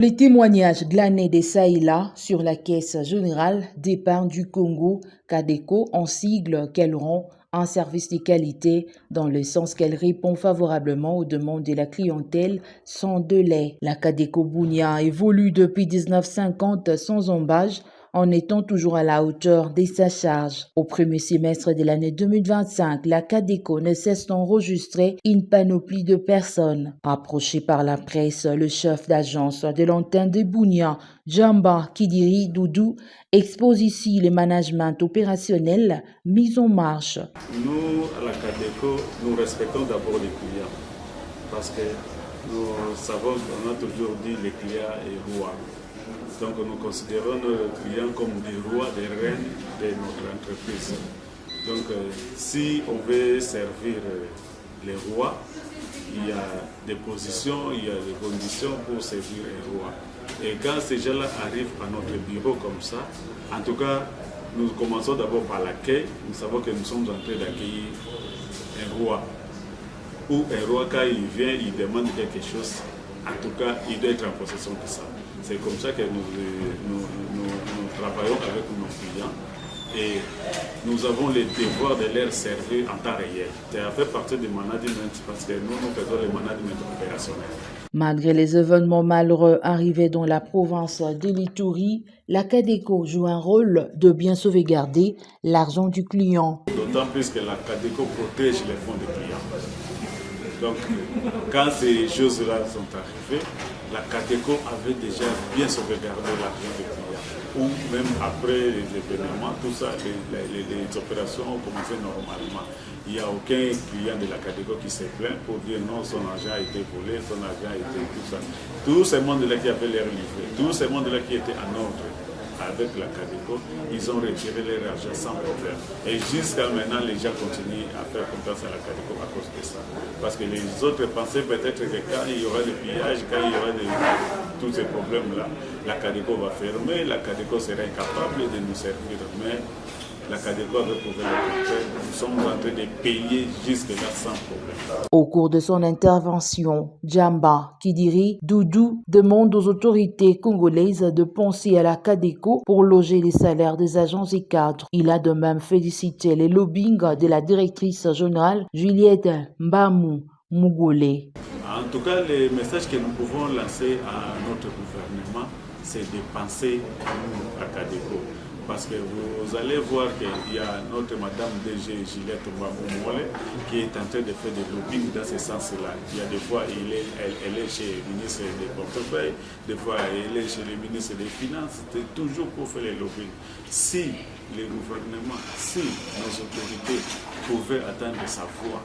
Les témoignages glanés des Saïla sur la Caisse générale d'épargne du Congo, CADECO, en sigle qu'elle rend un service de qualité dans le sens qu'elle répond favorablement aux demandes de la clientèle sans délai. La CADECO Bunia évolue depuis 1950 sans embâche, en étant toujours à la hauteur de sa charge. Au premier semestre de l'année 2025, la CADECO ne cesse d'enregistrer une panoplie de personnes. Approché par la presse, le chef d'agence de l'antenne de Bunia, Djamba Kidiri Doudou, expose ici le management opérationnel mis en marche. Nous, à la CADECO, nous respectons d'abord les clients parce que nous savons qu'on a toujours dit les clients est roi. Donc nous considérons nos clients comme des rois, des reines de notre entreprise. Donc si on veut servir les rois, il y a des positions, il y a des conditions pour servir un roi. Et quand ces gens-là arrivent à notre bureau comme ça, en tout cas, nous commençons d'abord par l'accueil. Nous savons que nous sommes en train d'accueillir un roi. Ou un roi, quand il vient, il demande quelque chose. En tout cas, il doit être en possession de ça. C'est comme ça que nous travaillons avec nos clients. Et nous avons le devoir de leur servir en temps réel. Ça fait partie du management parce que nous faisons le management opérationnel. Malgré les événements malheureux arrivés dans la province de l'Ituri, la CADECO joue un rôle de bien sauvegarder l'argent du client. D'autant plus que la CADECO protège les fonds des clients. Donc, quand ces choses-là sont arrivées, la CADECO avait déjà bien sauvegardé l'argent des clients. Ou même après les événements, tout ça, les opérations ont commencé normalement. Il n'y a aucun client de la CADECO qui s'est plaint pour dire non, son argent a été volé, son argent a été tout ça. Tous ces mondes-là qui avaient l'air livrés, tous ces mondes-là qui étaient en ordre avec la CADECO, ils ont retiré leur argent sans problème. Et jusqu'à maintenant, les gens continuent à faire confiance à la CADECO à cause de ça. Parce que les autres pensaient peut-être que quand il y aura le pillage, quand il y aura tous ces problèmes-là, la CADECO va fermer, la CADECO sera incapable de nous servir. Mais la CADECO avait prouvé le contraire. Nous sommes en train de payer jusque-là sans problème. Au cours de son intervention, Djamba Kidiri Doudou demande aux autorités congolaises de penser à la CADECO pour loger les salaires des agents et cadres. Il a de même félicité les lobbying de la directrice générale Juliette Mbamou Mugolé. En tout cas, le message que nous pouvons lancer à notre gouvernement, c'est de penser à nous, à CADECO. Parce que vous allez voir qu'il y a notre madame DG Juliette Mbamou qui est en train de faire des lobbying dans ce sens-là. Il y a des fois, elle est chez le ministre des portefeuilles, des fois, elle est chez le ministre des Finances. C'est toujours pour faire les lobbying. Si le gouvernement, si nos autorités pouvaient attendre sa voix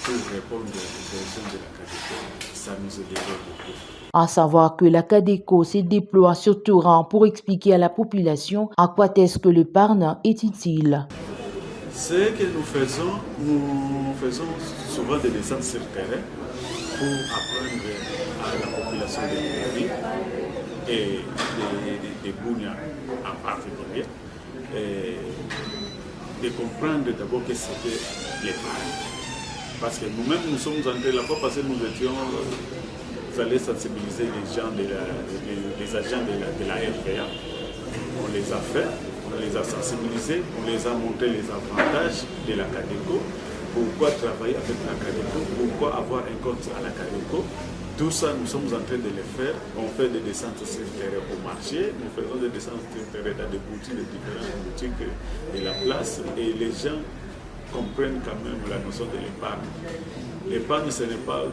pour répondre aux besoins de la CADECO, ça nous aiderait beaucoup. À savoir que la CADECO se déploie sur terrain pour expliquer à la population à quoi est-ce que l'épargne est utile. Ce que nous faisons souvent des descentes sur le terrain pour apprendre à la population de Bunia et de Bunia en particulier de comprendre d'abord que c'était l'épargne. Parce que nous-mêmes, nous sommes entrés la fois passée, nous étions allés sensibiliser les gens, les agents de la RPA. On les a fait, on les a sensibilisés, on les a montré les avantages de la CADECO, pourquoi travailler avec la CADECO, pourquoi avoir un compte à la CADECO. Tout ça, nous sommes en train de le faire. On fait des descentes sur le terrain au marché, nous faisons des descentes sur le terrain dans des boutiques, des différentes boutiques de la place, et les gens comprennent quand même la notion de l'épargne. L'épargne, ce n'est pas,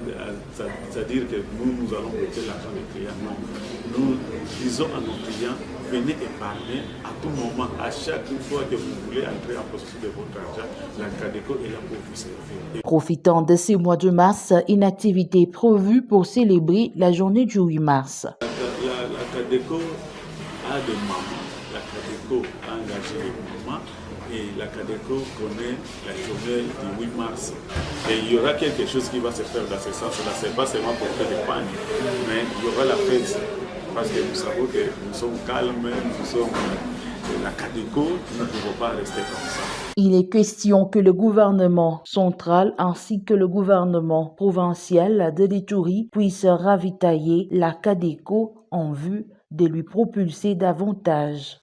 c'est-à-dire que nous allons bloquer l'argent des clients. Non. Nous disons à nos clients, venez épargner à tout moment, à chaque fois que vous voulez entrer en possession de votre argent, la CADECO est là pour vous servir. Profitant de ces mois de mars, une activité prévue pour célébrer la journée du 8 mars. La CADECO a des mamans, la CADECO a engagé les mamans. Et la CADECO connaît la journée du 8 mars. Et il y aura quelque chose qui va se faire dans ce sens-là. Ce n'est pas seulement pour faire des pagnes, mais il y aura la fête. Parce que nous savons que nous sommes calmes, nous sommes la CADECO, nous ne pouvons pas rester comme ça. Il est question que le gouvernement central ainsi que le gouvernement provincial de l'Ituri puissent ravitailler la CADECO en vue de lui propulser davantage.